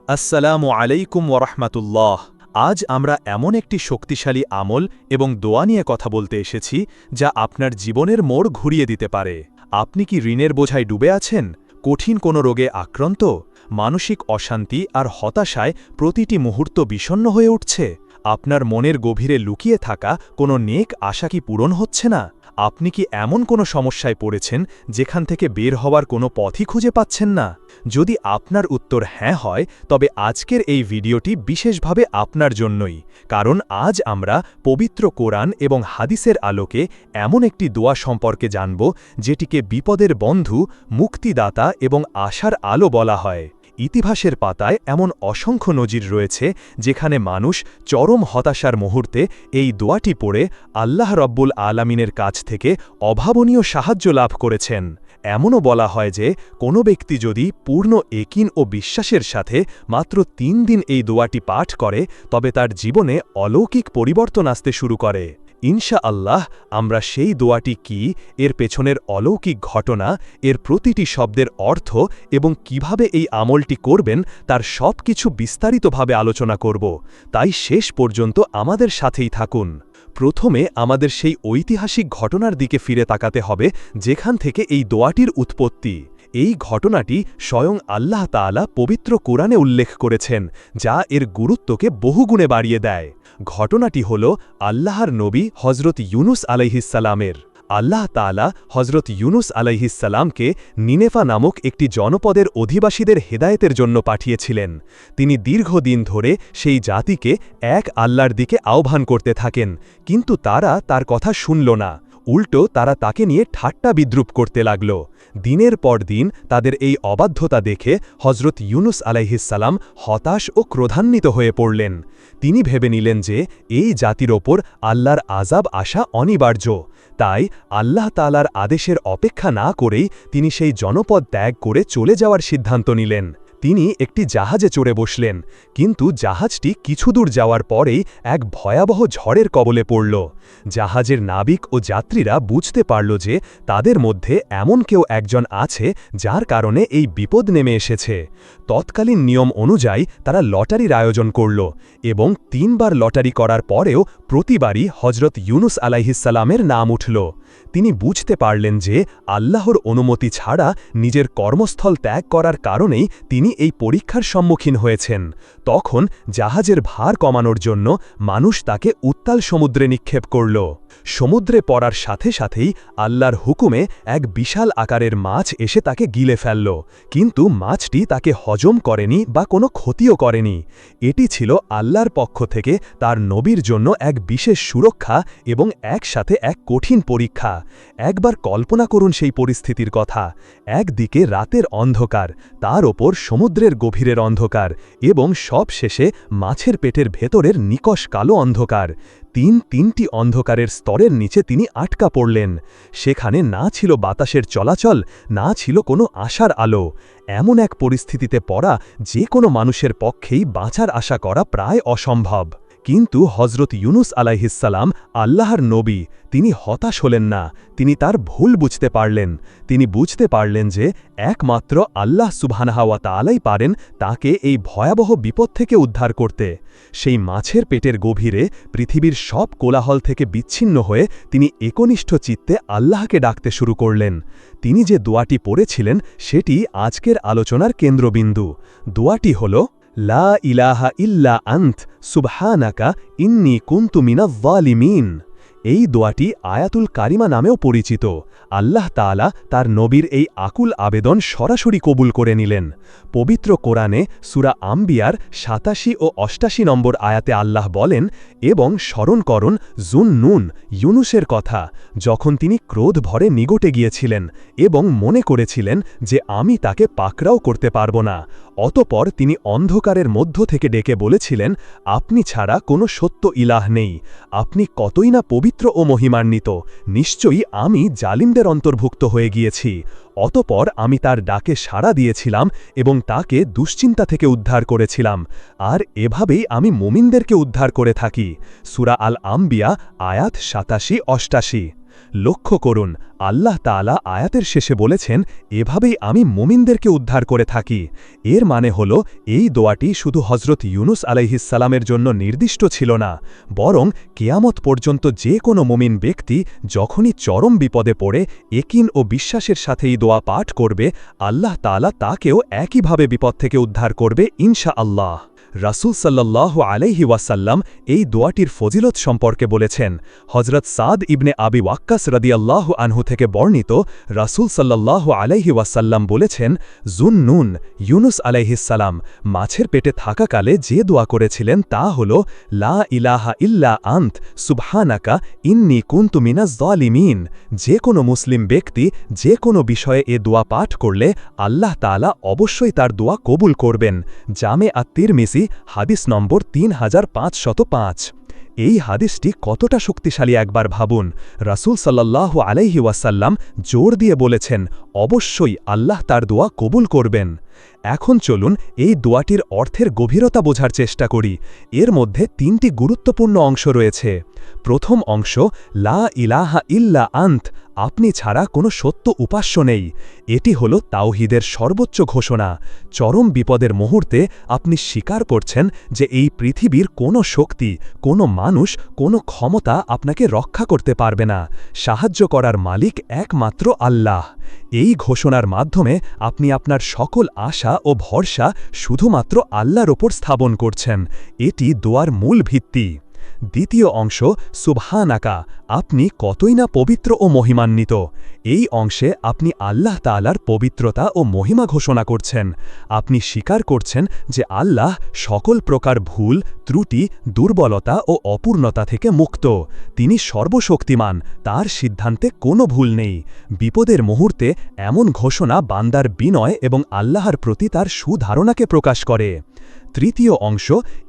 আসসালামু আলাইকুম ওরহমাতুল্লাহ। আজ আমরা এমন একটি শক্তিশালী আমল এবং দোয়া নিয়ে কথা বলতে এসেছি যা আপনার জীবনের মোড় ঘুরিয়ে দিতে পারে। আপনি কি ঋণের বোঝায় ডুবে আছেন, কঠিন কোনো রোগে আক্রান্ত, মানসিক অশান্তি আর হতাশায় প্রতিটি মুহূর্ত বিষণ্ণ হয়ে উঠছে? আপনার মনের গভীরে লুকিয়ে থাকা কোনো নেক আশা কি পূরণ হচ্ছে না? আপনি কি এমন কোনো সমস্যায় পড়েছেন যেখান থেকে বের হওয়ার কোনো পথই খুঁজে পাচ্ছেন না? যদি আপনার উত্তর হ্যাঁ হয়, তবে আজকের এই ভিডিওটি বিশেষভাবে আপনার জন্যই, কারণ আজ আমরা পবিত্র কোরআন এবং হাদিসের আলোকে এমন একটি দোয়া সম্পর্কে জানব যেটিকে বিপদের বন্ধু, মুক্তিদাতা এবং আশার আলো বলা হয়। ইতিহাসের পাতায় এমন অসংখ্য নজির রয়েছে যেখানে মানুষ চরম হতাশার মুহূর্তে এই দোয়াটি পড়ে আল্লাহ রব্বুল আলামিনের কাছ থেকে অভাবনীয় সাহায্য লাভ করেছেন। এমনও বলা হয় যে কোনো ব্যক্তি যদি পূর্ণ একিন ও বিশ্বাসের সাথে মাত্র ৩ দিন এই দোয়াটি পাঠ করে, তবে তার জীবনে অলৌকিক পরিবর্তন আসতে শুরু করে। ইনশা আল্লাহ আমরা সেই দোয়াটি কি, এর পেছনের অলৌকিক ঘটনা, এর প্রতিটি শব্দের অর্থ এবং কিভাবে এই আমলটি করবেন তার সব কিছু বিস্তারিতভাবে আলোচনা করব। তাই শেষ পর্যন্ত আমাদের সাথেই থাকুন। প্রথমে আমাদের সেই ঐতিহাসিক ঘটনার দিকে ফিরে তাকাতে হবে যেখান থেকে এই দোয়াটির উৎপত্তি। এই ঘটনাটি স্বয়ং আল্লাহ তাআলা পবিত্র কোরআনে উল্লেখ করেছেন, যা এর গুরুত্বকে বহুগুণে বাড়িয়ে দেয়। ঘটনাটি হল আল্লাহর নবী হজরত ইউনুস আলাইহিসসালামের। আল্লাহ তাআলা হজরত ইউনুস আলাইহিসসালামকে নিনেফা নামক একটি জনপদের অধিবাসীদের হেদায়েতের জন্য পাঠিয়েছিলেন। তিনি দীর্ঘদিন ধরে সেই জাতিকে এক আল্লাহর দিকে আহ্বান করতে থাকেন, কিন্তু তারা তার কথা শুনল না। উল্টো তারা তাকে নিয়ে ঠাট্টা বিদ্রূপ করতে লাগল। দিনের পর দিন তাদের এই অবাধ্যতা দেখে হজরত ইউনুস আলাইহিসসালাম হতাশ ও ক্রোধান্বিত হয়ে পড়লেন। তিনি ভেবে নিলেন যে এই জাতির ওপর আল্লাহর আযাব আসা অনিবার্য। তাই আল্লাহ তাআলার আদেশের অপেক্ষা না করেই তিনি সেই জনপদ ত্যাগ করে চলে যাওয়ার সিদ্ধান্ত নিলেন। তিনি একটি জাহাজে চড়ে বসলেন, কিন্তু জাহাজটি কিছু দূর যাওয়ার পরেই এক ভয়াবহ ঝড়ের কবলে পড়ল। জাহাজের নাবিক ও যাত্রীরা বুঝতে পারল যে তাদের মধ্যে এমন কেউ একজন আছে যার কারণে এই বিপদ নেমে এসেছে। তৎকালীন নিয়ম অনুযায়ী তারা লটারির আয়োজন করল এবং ৩ বার লটারি করার পরেও প্রতিবারই হজরত ইউনুস আলাইহিসসালামের নাম উঠল। তিনি বুঝতে পারলেন যে আল্লাহর অনুমতি ছাড়া নিজের কর্মস্থল ত্যাগ করার কারণেই তিনি এই পরীক্ষার সম্মুখীন হয়েছেন। তখন জাহাজের ভার কমানোর জন্য মানুষ তাকে উত্তাল সমুদ্রে নিক্ষেপ করল। সমুদ্রে পড়ার সাথে সাথেই আল্লাহর হুকুমে এক বিশাল আকারের মাছ এসে তাকে গিলে ফেলল, কিন্তু মাছটি তাকে হজম করেনি বা কোনো ক্ষতিও করেনি। এটি ছিল আল্লাহর পক্ষ থেকে তার নবীর জন্য এক বিশেষ সুরক্ষা এবং একসাথে এক কঠিন পরীক্ষা। একবার কল্পনা করুন সেই পরিস্থিতির কথা। একদিকে রাতের অন্ধকার, তার ওপর সমুদ্রের গভীরের অন্ধকার এবং সব শেষে মাছের পেটের ভেতরের নিকষ কালো অন্ধকার। তিনটি অন্ধকারের স্তরের নিচে তিনি আটকা পড়লেন। সেখানে না ছিল বাতাসের চলাচল, না ছিল কোনো আশার আলো। এমন এক পরিস্থিতিতে পড়া যে কোনো মানুষের পক্ষেই বাঁচার আশা করা প্রায় অসম্ভব। কিন্তু হজরত ইউনুস আলাইহিসসালাম আল্লাহর নবী, তিনি হতাশ হলেন না। তিনি তার ভুল বুঝতে পারলেন। তিনি বুঝতে পারলেন যে একমাত্র আল্লাহ সুবহানাহু ওয়া তাআলাই পারেন তাকে এই ভয়াবহ বিপদ থেকে উদ্ধার করতে। সেই মাছের পেটের গভীরে পৃথিবীর সব কোলাহল থেকে বিচ্ছিন্ন হয়ে তিনি একনিষ্ঠ চিত্তে আল্লাহকে ডাকতে শুরু করলেন। তিনি যে দোয়াটি পড়েছিলেন সেটি আজকের আলোচনার কেন্দ্রবিন্দু। দোয়াটি হল, লা ইলাহা ইল্লা আন্ত সুবহানাকা ইন্নী কুনতু মিনাজ যালিমিন। এই দোয়াটি আয়াতুল কারিমা নামেও পরিচিত। আল্লাহ তাআলা তার নবীর এই আকুল আবেদন সরাসরি কবুল করে নিলেন। পবিত্র কোরআনে সূরা আম্বিয়ার ৮৭ ও ৮৮ নম্বর আয়াতে আল্লাহ বলেন, এবং স্মরণ করুন জুন-নুন ইউনুসের কথা, যখন তিনি ক্রোধ ভরে নিগটে গিয়েছিলেন এবং মনে করেছিলেন যে আমি তাকে পাকড়াও করতে পারব না। অতঃপর তিনি অন্ধকারের মধ্য থেকে ডেকে বলেছিলেন, আপনি ছাড়া কোনো সত্য ইলাহ নেই। আপনি কতই না পবিত্র ও মহিমান্বিত। নিশ্চয়ই আমি জালিমদের অন্তর্ভুক্ত হয়ে গিয়েছি। অতঃপর আমি তার ডাকে সাড়া দিয়েছিলাম এবং তাকে দুশ্চিন্তা থেকে উদ্ধার করেছিলাম। আর এভাবেই আমি মুমিনদেরকে উদ্ধার করে থাকি। সূরা আল আম্বিয়া আয়াত ৮৭-৮৮। লক্ষ্য করুন, আল্লাহ তাআলা আয়াতের শেষে বলেছেন, এভাবেই আমি মুমিনদেরকে উদ্ধার করে থাকি। এর মানে হল, এই দোয়াটি শুধু হজরত ইউনুস আলাইহিসসালামের জন্য নির্দিষ্ট ছিল না, বরং কিয়ামত পর্যন্ত যে কোনো মুমিন ব্যক্তি যখনই চরম বিপদে পড়ে একিন ও বিশ্বাসের সাথে এই দোয়া পাঠ করবে, আল্লাহ তাআলা তাকেও একইভাবে বিপদ থেকে উদ্ধার করবে ইনশাআল্লাহ। রাসূল সাল্লাল্লাহু আলাইহি ওয়াসাল্লাম এই দোয়াটির ফজিলত সম্পর্কে বলেছেন। হজরত সাদ ইবনে আবি ওয়াক্কাস রাদিয়াল্লাহু আনহু থেকে বর্ণিত, রাসূল সাল্লাল্লাহু আলাইহি ওয়াসাল্লাম বলেছেন, জুন্নুন ইউনুস আলাইহিসসালাম মাছের পেটে থাকাকালে যে দোয়া করেছিলেন তা হল, লা ইলাহা ইল্লা আন্ত সুবহানাকা ইন্নী কুনতু মিনাজ জালিমিন। যে কোনো মুসলিম ব্যক্তি যে কোনো বিষয়ে এ দোয়া পাঠ করলে আল্লাহ তাআলা অবশ্যই তার দোয়া কবুল করবেন। জামে আত-তিরমিজি হাদিস নম্বর 3505। এই হাদিসটি কতটা শক্তিশালী একবার ভাবুন। রাসূল সাল্লাল্লাহু আলাইহি ওয়াসাল্লাম জোর দিয়ে বলেছেন, অবশ্যই আল্লাহ তার দোয়া কবুল করবেন। এখন চলুন এই দোয়াটির অর্থের গভীরতা বোঝার চেষ্টা করি। এর মধ্যে 3টি গুরুত্বপূর্ণ অংশ রয়েছে। প্রথম অংশ, লা ইলাহা ইল্লা আন্ত, আপনি ছাড়া কোনো সত্য উপাস্য নেই। এটি হল তাওহীদের সর্বোচ্চ ঘোষণা। চরম বিপদের মুহূর্তে আপনি স্বীকার করছেন যে এই পৃথিবীর কোনো শক্তি, কোনো মানুষ, কোনো ক্ষমতা আপনাকে রক্ষা করতে পারবে না। সাহায্য করার মালিক একমাত্র আল্লাহ। এই ঘোষণার মাধ্যমে আপনি আপনার সকল আশা ও ভরসা শুধুমাত্র আল্লাহর ওপর স্থাপন করছেন। এটি দোয়ার মূল ভিত্তি। দ্বিতীয় অংশ, সুবহানাকা, আপনি কতই না পবিত্র ও মহিমান্বিত। এই অংশে আপনি আল্লাহ তাআলার পবিত্রতা ও মহিমা ঘোষণা করছেন। আপনি স্বীকার করছেন যে আল্লাহ সকল প্রকার ভুল, ত্রুটি, দুর্বলতা ও অপূর্ণতা থেকে মুক্ত। তিনি সর্বশক্তিমান, তার সিদ্ধান্তে কোনো ভুল নেই। বিপদের মুহূর্তে এমন ঘোষণা বান্দার বিনয় এবং আল্লাহর প্রতি তার সুধারণাকে প্রকাশ করে। তৃতীয় অংশ,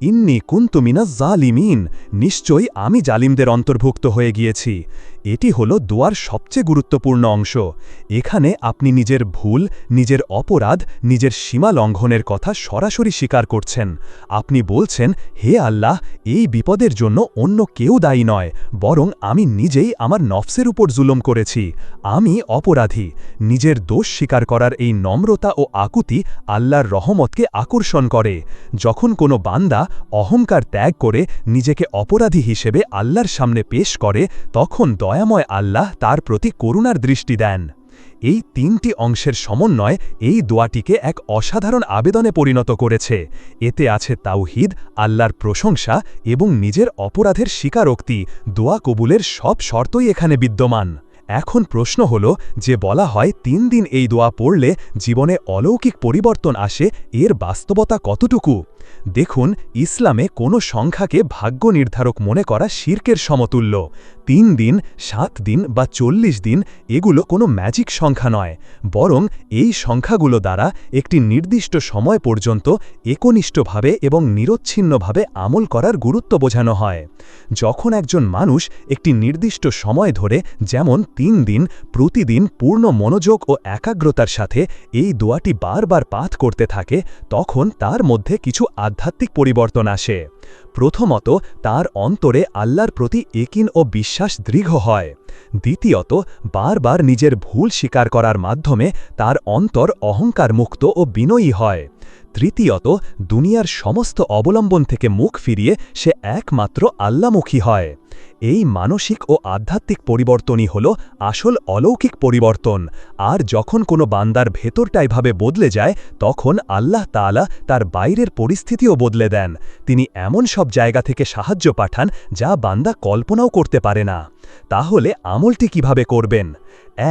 ইন্নী কুনতু মিনাজ জালিমিন, নিশ্চয়ই আমি জালিমদের অন্তর্ভুক্ত হয়ে গিয়েছি। এটি হল দোয়ার সবচেয়ে গুরুত্বপূর্ণ অংশ। এখানে আপনি নিজের ভুল, নিজের অপরাধ, নিজের সীমা লঙ্ঘনের কথা সরাসরি স্বীকার করছেন। আপনি বলছেন, হে আল্লাহ, এই বিপদের জন্য অন্য কেউ দায়ী নয়, বরং আমি নিজেই আমার নফসের উপর জুলুম করেছি। আমি অপরাধী। নিজের দোষ স্বীকার করার এই নম্রতা ও আকুতি আল্লাহর রহমতকে আকর্ষণ করে। যখন কোনো বান্দা অহংকার ত্যাগ করে নিজেকে অপরাধী হিসেবে আল্লাহর সামনে পেশ করে, তখন দয়াময় আল্লাহ তার প্রতি করুণার দৃষ্টি দেন। এই 3টি অংশের সমন্বয় এই দোয়াটিকে এক অসাধারণ আবেদনে পরিণত করেছে। এতে আছে তাওহীদ, আল্লাহর প্রশংসা এবং নিজের অপরাধের স্বীকারোক্তি। দোয়া কবুলের সব শর্তই এখানে বিদ্যমান। এখন প্রশ্ন হল, যে বলা হয় 3 দিন এই দোয়া পড়লে জীবনে অলৌকিক পরিবর্তন আসে, এর বাস্তবতা কতটুকু? দেখুন, ইসলামে কোনো সংখ্যাকে ভাগ্য নির্ধারক মনে করা শিরকের সমতুল্য। 3 দিন, 7 দিন বা 40 দিন এগুলো কোনো ম্যাজিক সংখ্যা নয়, বরং এই সংখ্যাগুলো দ্বারা একটি নির্দিষ্ট সময় পর্যন্ত একনিষ্ঠভাবে এবং নিরচ্ছিন্নভাবে আমল করার গুরুত্ব বোঝানো হয়। যখন একজন মানুষ একটি নির্দিষ্ট সময় ধরে, যেমন 3 দিন, প্রতিদিন পূর্ণ মনোযোগ ও একাগ্রতার সাথে এই দোয়াটি বারবার পাঠ করতে থাকে, তখন তার মধ্যে কিছু আধ্যাত্মিক পরিবর্তন আসে। প্রথমত, তার অন্তরে আল্লাহর প্রতি একিন ও বিশ্বাস দৃঢ় হয়। দ্বিতীয়ত, বারবার নিজের ভুল স্বীকার করার মাধ্যমে তার অন্তর অহংকার মুক্ত ও বিনয়ী হয়। তৃতীয়ত, দুনিয়ার সমস্ত অবলম্বন থেকে মুখ ফিরিয়ে সে একমাত্র আল্লাহমুখী হয়। এই মানসিক ও আধ্যাত্মিক পরিবর্তনই হল আসল অলৌকিক পরিবর্তন। আর যখন কোনো বান্দার ভেতরটা এভাবে বদলে যায়, তখন আল্লাহ তাআলা তার বাইরের পরিস্থিতিও বদলে দেন। তিনি এমন সব জায়গা থেকে সাহায্য পাঠান যা বান্দা কল্পনাও করতে পারে না। তাহলে আমলটি কিভাবে করবেন?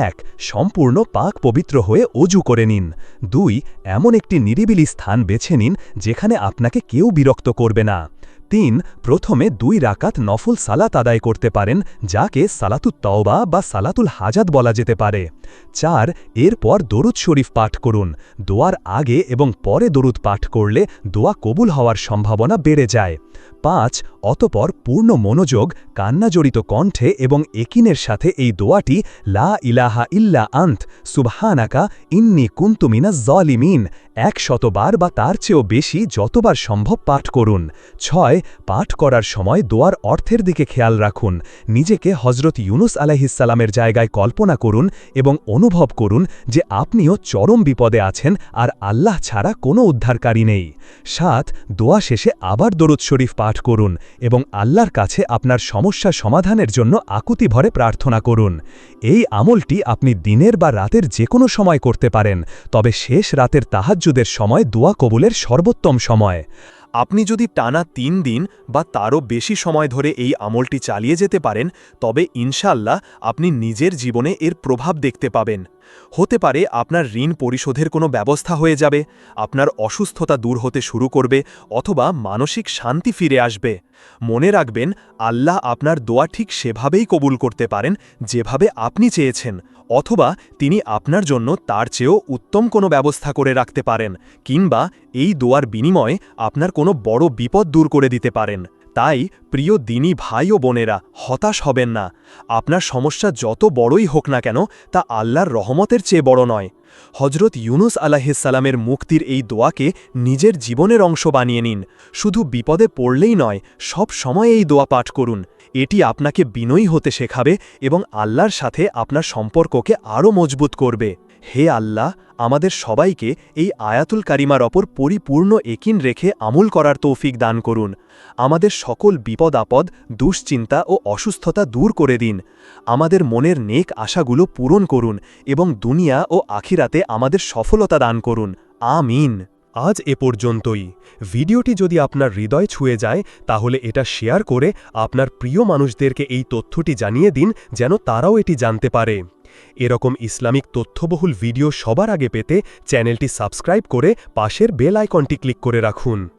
1. সম্পূর্ণ পাক পবিত্র হয়ে অজু করে নিন। 2. এমন একটি নিরিবিলি স্থান বেছে নিন যেখানে আপনাকে কেউ বিরক্ত করবে না। 3. প্রথমে 2 রাকাত নফল সালাত আদায় করতে পারেন, যাকে সালাতুত তওবা বা সালাতুল হাজাত বলা যেতে পারে। 4. এরপর দরুদ শরীফ পাঠ করুন। দোয়ার আগে এবং পরে দরুদ পাঠ করলে দোয়া কবুল হওয়ার সম্ভাবনা বেড়ে যায়। 5. অতপর পূর্ণ মনোযোগ, কান্নাজড়িত কণ্ঠে এবং একিনের সাথে এই দোয়াটি লা ইলাহা ইল্লা আন্ত সুবহানাকা ইন্নী কুনতু মিনাজ জালিমিন 100 বার বা তার চেয়েও বেশি যতবার সম্ভব পাঠ করুন। 6 পাঠ করার সময় দোয়ার অর্থের দিকে খেয়াল রাখুন। নিজেকে হজরত ইউনুস আলাইহিসসালামের জায়গায় কল্পনা করুন এবং অনুভব করুন যে আপনিও চরম বিপদে আছেন আর আল্লাহ ছাড়া কোনো উদ্ধারকারী নেই। 7 দোয়া শেষে আবার দরুদ শরীফ পাঠ করুন এবং আল্লাহর কাছে আপনার সমস্যা সমাধানের জন্য আকুতি ভরে প্রার্থনা করুন। এই আমলটি আপনি দিনের বা রাতের যে কোনো সময় করতে পারেন, তবে শেষ রাতের তাহাজ্জুদের সময় দোয়া কবুলের সর্বোত্তম সময়। আপনি যদি টানা 3 দিন বা তারও বেশি সময় ধরে এই আমলটি চালিয়ে যেতে পারেন, তবে ইনশাআল্লাহ আপনি নিজের জীবনে এর প্রভাব দেখতে পাবেন। হতে পারে আপনার ঋণ পরিশোধের কোনো ব্যবস্থা হয়ে যাবে, আপনার অসুস্থতা দূর হতে শুরু করবে, অথবা মানসিক শান্তি ফিরে আসবে। মনে রাখবেন, আল্লাহ আপনার দোয়া ঠিক সেভাবেই কবুল করতে পারেন যেভাবে আপনি চেয়েছেন, অথবা তিনি আপনার জন্য তার চেয়েও উত্তম কোনো ব্যবস্থা করে রাখতে পারেন, কিংবা এই দোয়ার বিনিময়ে আপনার কোনো বড় বিপদ দূর করে দিতে পারেন। তাই প্রিয় দিনী ভাই ও বোনেরা, হতাশ হবেন না। আপনার সমস্যা যত বড়ই হোক না কেন, তা আল্লাহর রহমতের চেয়ে বড় নয়। হজরত ইউনুস আলাইহিসসালামের মুক্তির এই দোয়াকে নিজের জীবনের অংশ বানিয়ে নিন। শুধু বিপদে পড়লেই নয়, সব সময় এই দোয়া পাঠ করুন। এটি আপনাকে বিনয়ী হতে শেখাবে এবং আল্লাহর সাথে আপনার সম্পর্ককে আরও মজবুত করবে। হে আল্লাহ, আমাদের সবাইকে এই আয়াতুল কারিমার ওপর পরিপূর্ণ একিন রেখে আমল করার তৌফিক দান করুন। আমাদের সকল বিপদ আপদ, দুশ্চিন্তা ও অসুস্থতা দূর করে দিন। আমাদের মনের নেক আশাগুলো পূরণ করুন এবং দুনিয়া ও আখিরাতে আমাদের সফলতা দান করুন। আমিন। আজ এ পর্যন্তই। ভিডিওটি যদি আপনার হৃদয় ছুঁয়ে যায়, তাহলে এটা শেয়ার করে আপনার প্রিয় মানুষদেরকে এই তথ্যটি জানিয়ে দিন, যেন তারাও এটি জানতে পারে। এরকম ইসলামিক তথ্যবহুল ভিডিও সবার আগে পেতে চ্যানেলটি সাবস্ক্রাইব করে পাশের বেল আইকনটি ক্লিক করে রাখুন।